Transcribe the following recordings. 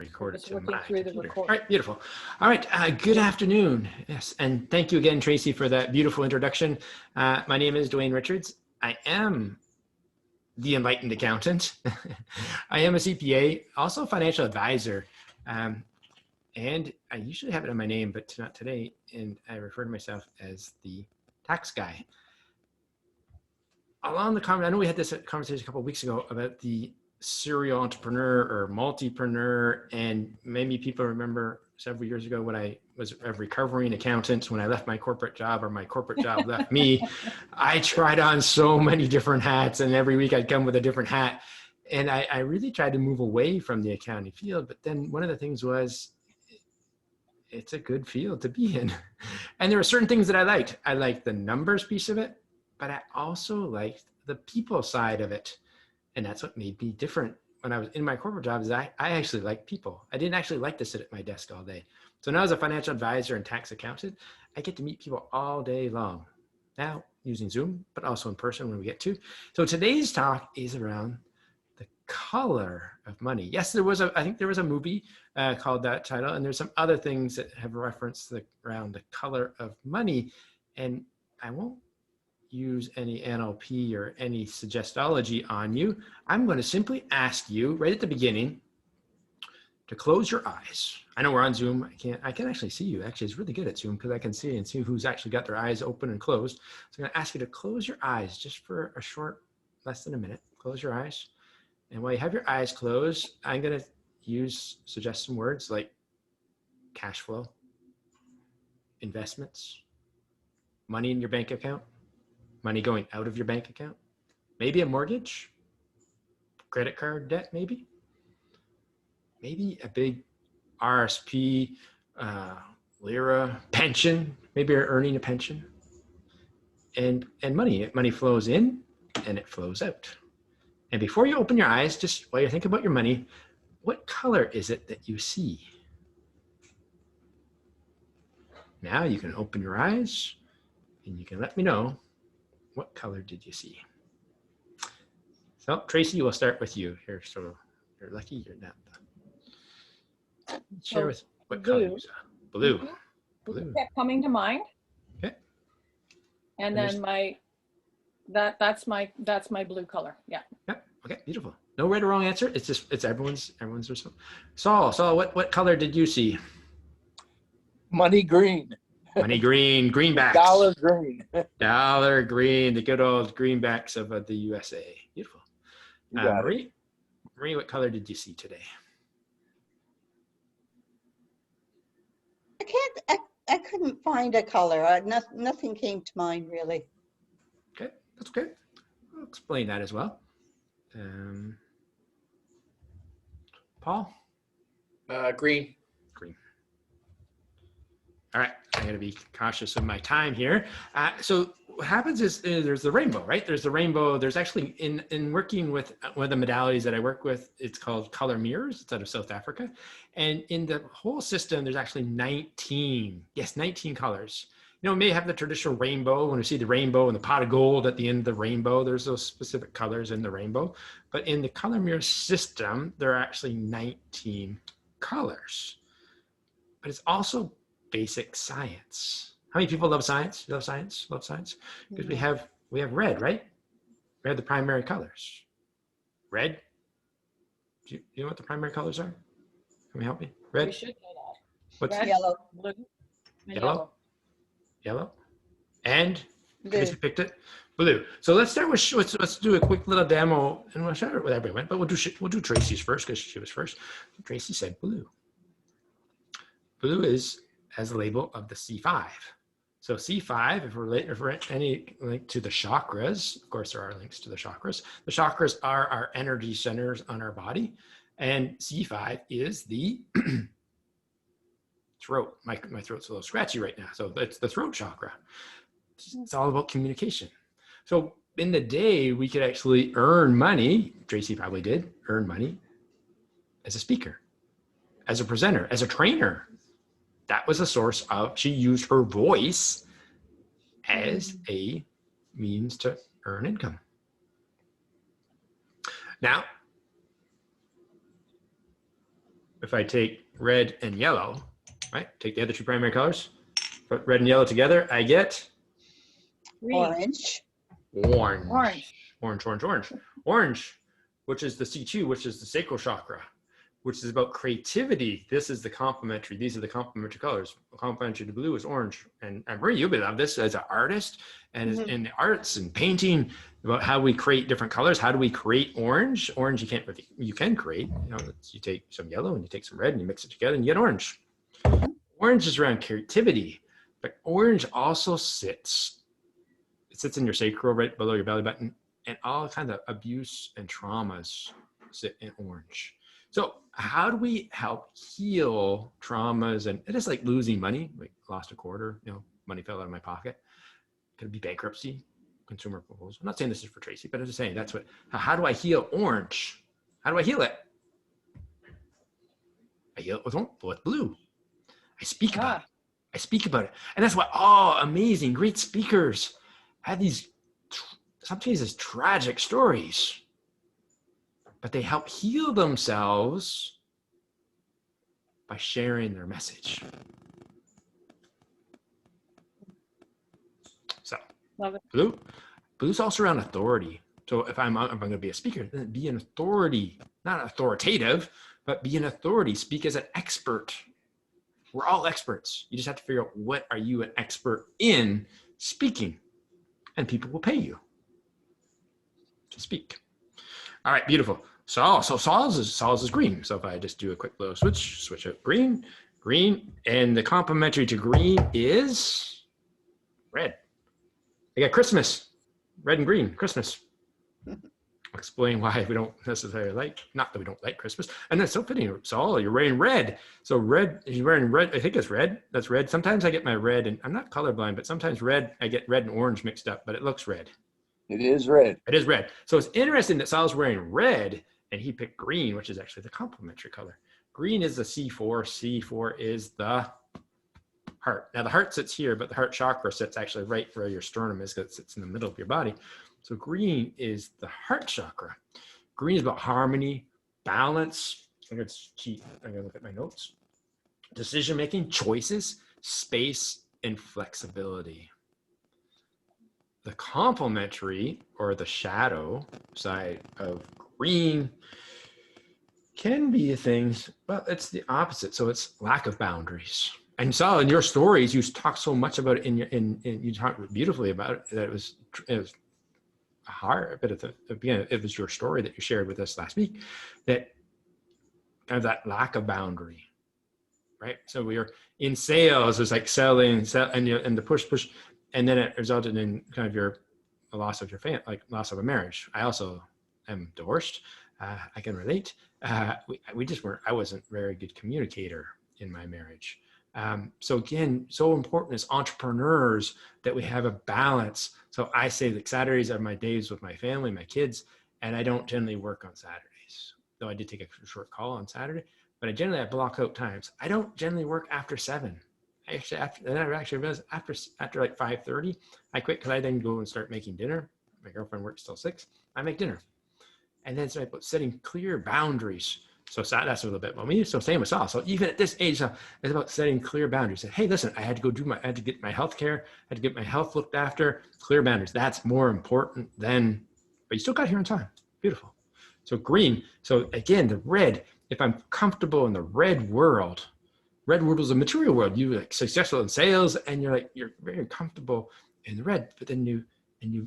record it Just to working my through the computer. record. All right, beautiful. All right, good afternoon. Yes, and thank you again, Tracy, for that beautiful introduction. My name is Dwayne Richards. I am the Enlightened Accountant. I am a CPA, also a financial advisor. And I usually have it in my name, but not today. And I refer to myself as the tax guy. Along the comment, I know we had this conversation a couple of weeks ago about the serial entrepreneur or multipreneur, and maybe people remember several years ago when I was a recovering accountant, when I left my corporate job or my corporate job left me, I tried on so many different hats, and every week I'd come with a different hat. And I really tried to move away from the accounting field. But then one of the things was, it's a good field to be in. And there were certain things that I liked. I liked the numbers piece of it, but I also liked the people side of it. And that's what made me different when I was in my corporate jobs. I actually liked people. I didn't actually like to sit at my desk all day. So now as a financial advisor and tax accountant, I get to meet people all day long. Now using Zoom, but also in person when we get to. So today's talk is around the color of money. Yes, I think there was a movie called that title, and there's some other things that have referenced around the color of money. And I won't use any NLP or any suggestology on you. I'm going to simply ask you right at the beginning to close your eyes. I know we're on Zoom. I can actually see you. Actually, it's really good at Zoom because I can see and see who's actually got their eyes open and closed. So I'm going to ask you to close your eyes just for a short, less than a minute. Close your eyes. And while you have your eyes closed, I'm going to suggest some words like cash flow, investments, money in your bank account, money going out of your bank account, maybe a mortgage, credit card debt, maybe a big RSP, LIRA, pension, maybe you're earning a pension, and money flows in and it flows out. And before you open your eyes, just while you think about your money, what color is it that you see? Now you can open your eyes and you can let me know, what color did you see? So Tracy, we'll start with you here. So you're lucky you're not. Share with what color you saw. Blue. Mm-hmm. Blue. Kept coming to mind. Okay. And then that's my blue color. Yeah. Yep. Okay. Beautiful. No right or wrong answer. It's everyone's response. Saul, what color did you see? Money green. Money green. Greenbacks. Dollar green. Dollar green. The good old greenbacks of the USA. Beautiful. Marie, what color did you see today? I couldn't find a color. Nothing came to mind really. Okay, that's okay. I'll explain that as well. Paul? Green. Green. All right, I'm going to be cautious of my time here. So what happens is there's the rainbow, right? There's the rainbow. There's actually, in working with one of the modalities that I work with, it's called color mirrors. It's out of South Africa. And in the whole system, there's actually 19 colors. You know, we may have the traditional rainbow. When we see the rainbow and the pot of gold at the end of the rainbow, there's those specific colors in the rainbow. But in the color mirror system, there are actually 19 colors. But it's also basic science. How many people love science? You love science? Love science? Because we have red, right? We have the primary colors. Red. Do you know what the primary colors are? Can we help me? Red. We should know that. What's red, yellow? Blue, and yellow? Yellow. And Blue. I guess we picked it. Blue. So let's start with let's do a quick little demo, and we'll share it with everyone. But we'll do Tracy's first because she was first. Tracy said blue. Blue has a label of the C5. So C5, if we're any link to the chakras, of course there are links to the chakras. The chakras are our energy centers on our body, and C5 is the throat. My throat's a little scratchy right now, so it's the throat chakra. It's all about communication. So in the day, we could actually earn money. Tracy probably did earn money as a speaker, as a presenter, as a trainer. That was a source of, she used her voice as a means to earn income. Now, if I take red and yellow, right? Take the other two primary colors, put red and yellow together, I get Green. Orange. orange. Orange. Orange, orange, orange. Orange, which is the C2, which is the sacral chakra, which is about creativity. This is the complementary. These are the complementary colors. Complementary to blue is orange. And Marie, you love this as an artist and in the arts and painting, about how we create different colors. How do we create orange? Orange, you can't really, you can create, you know, you take some yellow and you take some red and you mix it together and you get orange. Orange is around creativity, but orange also sits in your sacral right below your belly button, and all kinds of abuse and traumas sit in orange. So how do we help heal traumas? And it is like losing money, like lost a quarter, you know, money fell out of my pocket. Could be bankruptcy, consumer proposal. I'm not saying this is for Tracy, but I'm just saying that's what, how do I heal orange? How do I heal it? I heal it with blue. I speak about it. I speak about it. And that's why all amazing, great speakers have these, sometimes these tragic stories, but they help heal themselves by sharing their message. So, Love it. blue's also around authority. So if I'm going to be a speaker, then be an authority, not authoritative, but be an authority. Speak as an expert. We're all experts. You just have to figure out, what are you an expert in speaking? And people will pay you to speak. All right, beautiful. Sol's is green. So if I just do a quick little switch up green, and the complementary to green is red. I got Christmas, red and green, Christmas. I'll explain why we don't necessarily like, not that we don't like Christmas. And that's so fitting. Saul, you're wearing red. So red, he's wearing red. I think it's red. That's red. Sometimes I get my red, and I'm not colorblind, but sometimes I get red and orange mixed up, but it looks red. It is red. It is red. So it's interesting that Sal's wearing red and he picked green, which is actually the complementary color. Green is the C4. C4 is the heart. Now the heart sits here, but the heart chakra sits actually right where your sternum is, because it sits in the middle of your body. So green is the heart chakra. Green is about harmony, balance. I'm gonna look at my notes. Decision-making, choices, space, and flexibility. The complementary, or the shadow side of green, can be things, but it's the opposite. So it's lack of boundaries. And so in your stories, you talk so much about it you talk beautifully about it, that it was hard, but it was your story that you shared with us last week, that kind of that lack of boundary, right? So we were in sales, it's like selling, and the push, and then it resulted in kind of a loss of your family, like loss of a marriage. I also am divorced. I can relate. We just weren't, I wasn't a very good communicator in my marriage. So again, so important as entrepreneurs that we have a balance. So I say that Saturdays are my days with my family, my kids, and I don't generally work on Saturdays. Though I did take a short call on Saturday, but I block out times. I don't generally work after 7. After like 5:30, I quit, because I then go and start making dinner. My girlfriend works till 6. I make dinner. And then so I put setting clear boundaries. So that's a little bit about me. So same with Saul. So even at this age, it's about setting clear boundaries. Say, hey, listen, I had to get my health care, I had to get my health looked after. Clear boundaries. That's more important than, but you still got here in time. Beautiful. So green. So again, the red, if I'm comfortable in the red world is a material world. You like successful in sales, and you're very comfortable in the red, but then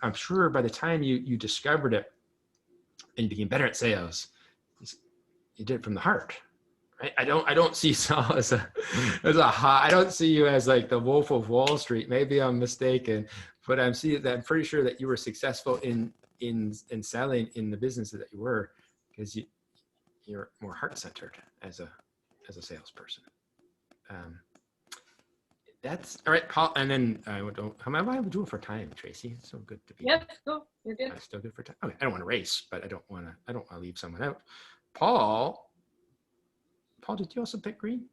I'm sure by the time you discovered it and you became better at sales, you did it from the heart, right? I don't see Saul as I don't see you as like the Wolf of Wall Street. Maybe I'm mistaken, but I'm pretty sure that you were successful in selling in the businesses that you were, because you're more heart-centered as a salesperson. That's all right, Paul. And then how am I doing for time, Tracy? It's so good to be. Yes, go. You're good. I'm still good for time. Okay, I don't want to race, but I don't want to leave someone out. Paul, did you also pick green?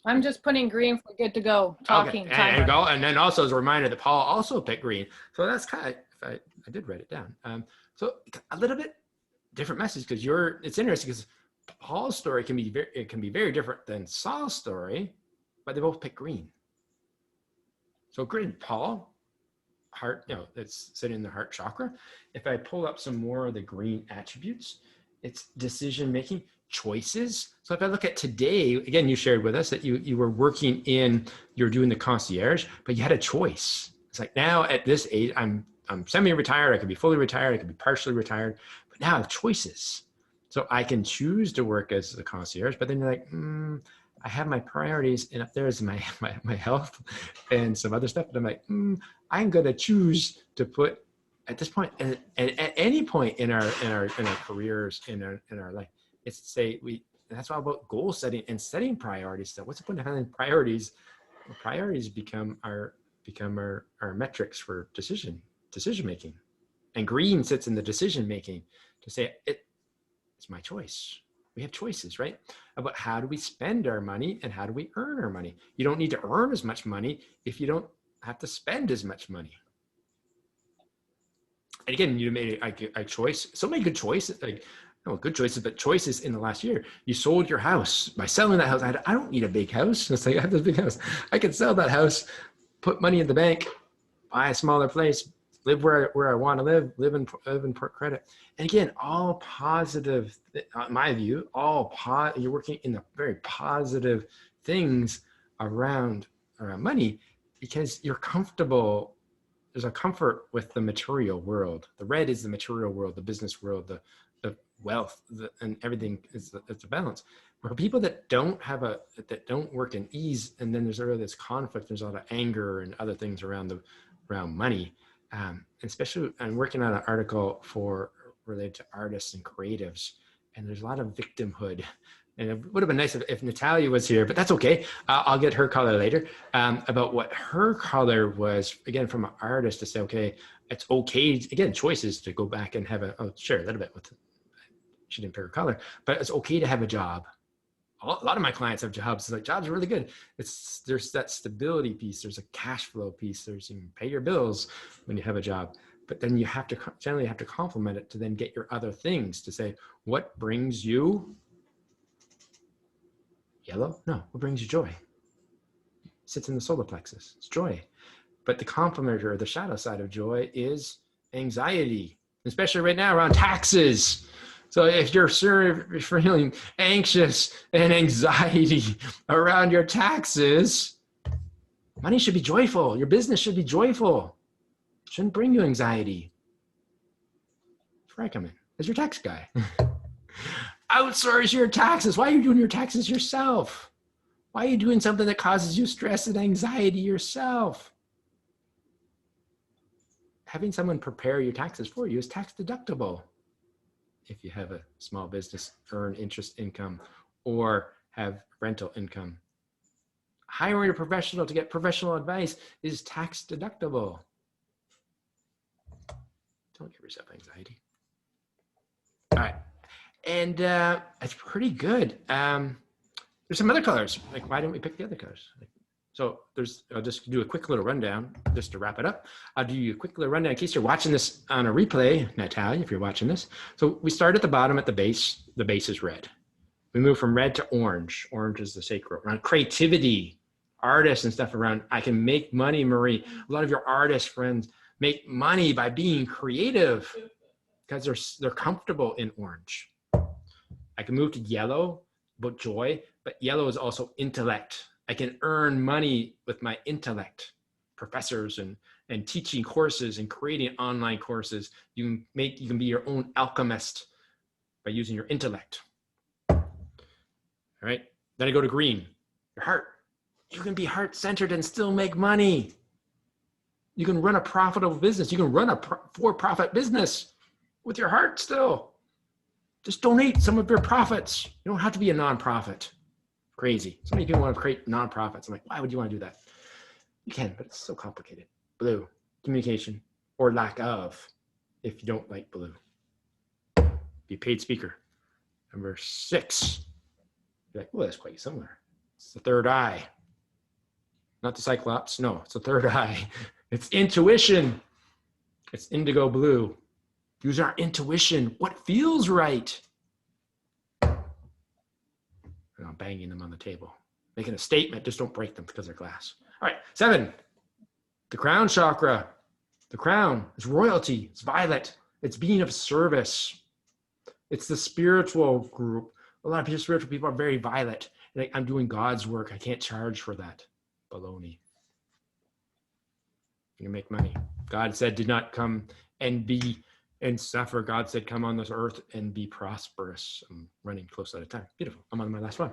I'm just putting green for good to go. Talking. Okay. And then also as a reminder that Paul also picked green. So that's kind of, I did write it down. So a little bit different message, because it's interesting, because Paul's story can be very different than Saul's story, but they both pick green. So green, Paul, heart, it's sitting in the heart chakra. If I pull up some more of the green attributes, it's decision making, choices. So if I look at today, again, you shared with us that you were working you're doing the concierge, but you had a choice. It's like now at this age, I'm semi-retired, I could be fully retired, I could be partially retired, but now I have choices. So I can choose to work as a concierge, but then you're like, I have my priorities, and up there is my health and some other stuff. But I'm like, I'm going to choose to put at this point, and at any point in our careers, in our life, it's to say that's all about goal setting and setting priorities. So what's the point of having priorities? Well, priorities become our metrics for decision making, and green sits in the decision making to say it's my choice. We have choices, right? About how do we spend our money and how do we earn our money. You don't need to earn as much money if you don't have to spend as much money. And again, you made a choice. So many good choices, good choices, but choices in the last year. You sold your house. By selling that house, I don't need a big house. It's like, I have this big house. I can sell that house, put money in the bank, buy a smaller place, live where I want to live in Port Credit. And again, all positive, in my view, you're working in the very positive things around money because you're comfortable. There's a comfort with the material world. The red is the material world, the business world, the wealth, and everything is a balance. For people that don't work in ease, and then there's this conflict, there's a lot of anger and other things around money. Especially, I'm working on an article related to artists and creatives, and there's a lot of victimhood. And it would have been nice if Natalia was here, but that's okay. I'll get her color later, about what her color was, again, from an artist to say, okay, it's okay, again, choices to go back and I'll share a little bit with, she didn't pick her color, but it's okay to have a job. A lot of my clients have jobs. It's like, jobs are really good. There's that stability piece. There's a cash flow piece. You can pay your bills when you have a job, but then you generally have to complement it to then get your other things to say, what brings you yellow? No, what brings you joy? It sits in the solar plexus. It's joy. But the complement or the shadow side of joy is anxiety, especially right now around taxes. So if you're feeling anxious and anxiety around your taxes, money should be joyful. Your business should be joyful. It shouldn't bring you anxiety. That's where I come in as your tax guy. Outsource your taxes. Why are you doing your taxes yourself? Why are you doing something that causes you stress and anxiety yourself? Having someone prepare your taxes for you is tax deductible. If you have a small business, earn interest income, or have rental income. Hiring a professional to get professional advice is tax deductible. Don't give yourself anxiety. All right. And it's pretty good. There's some other colors. Like, why didn't we pick the other colors? So I'll just do a quick little rundown just to wrap it up. I'll do you a quick little rundown in case you're watching this on a replay, Natalia, if you're watching this. So we start at the bottom at the base. The base is red. We move from red to orange. Orange is the sacral. Around creativity, artists and stuff around, I can make money, Marie. A lot of your artist friends make money by being creative because they're comfortable in orange. I can move to yellow, about joy, but yellow is also intellect. I can earn money with my intellect. Professors and teaching courses and creating online courses. You can be your own alchemist by using your intellect. All right. Then I go to green, your heart. You can be heart-centered and still make money. You can run a profitable business. You can run a for-profit business with your heart still. Just donate some of your profits. You don't have to be a nonprofit. Crazy. So many people want to create nonprofits. I'm like, why would you want to do that? You can, but it's so complicated. Blue, communication or lack of, if you don't like blue. Be a paid speaker. Number 6. You're like, well, that's quite similar. It's the third eye. Not the Cyclops. No, it's the third eye. It's intuition. It's indigo blue. Use our intuition. What feels right? banging them on the table. Making a statement, just don't break them because they're glass. All right, 7. The crown chakra. The crown is royalty. It's violet. It's being of service. It's the spiritual group. A lot of spiritual people are very violet. Like, I'm doing God's work. I can't charge for that. Baloney. You make money. God said, did not come and be and suffer. God said, come on this earth and be prosperous. I'm running close out of time. Beautiful. I'm on my last one.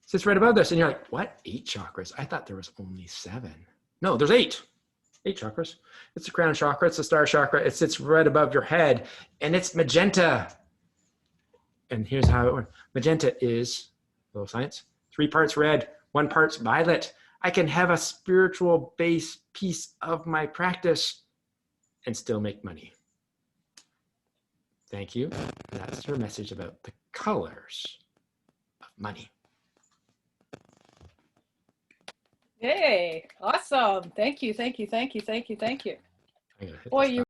Sits right above this. And you're like, what? 8 chakras? I thought there was only 7. No, there's 8. 8 chakras. It's the crown chakra. It's the star chakra. It sits right above your head. And it's magenta. And here's how it works. Magenta is, a little science, 3 parts red, 1 part's violet. I can have a spiritual base piece of my practice and still make money. Thank you. That's her message about the colors of money. Yay, awesome. Thank you, thank you, thank you, thank you, thank you. I'm gonna hit Boy, this you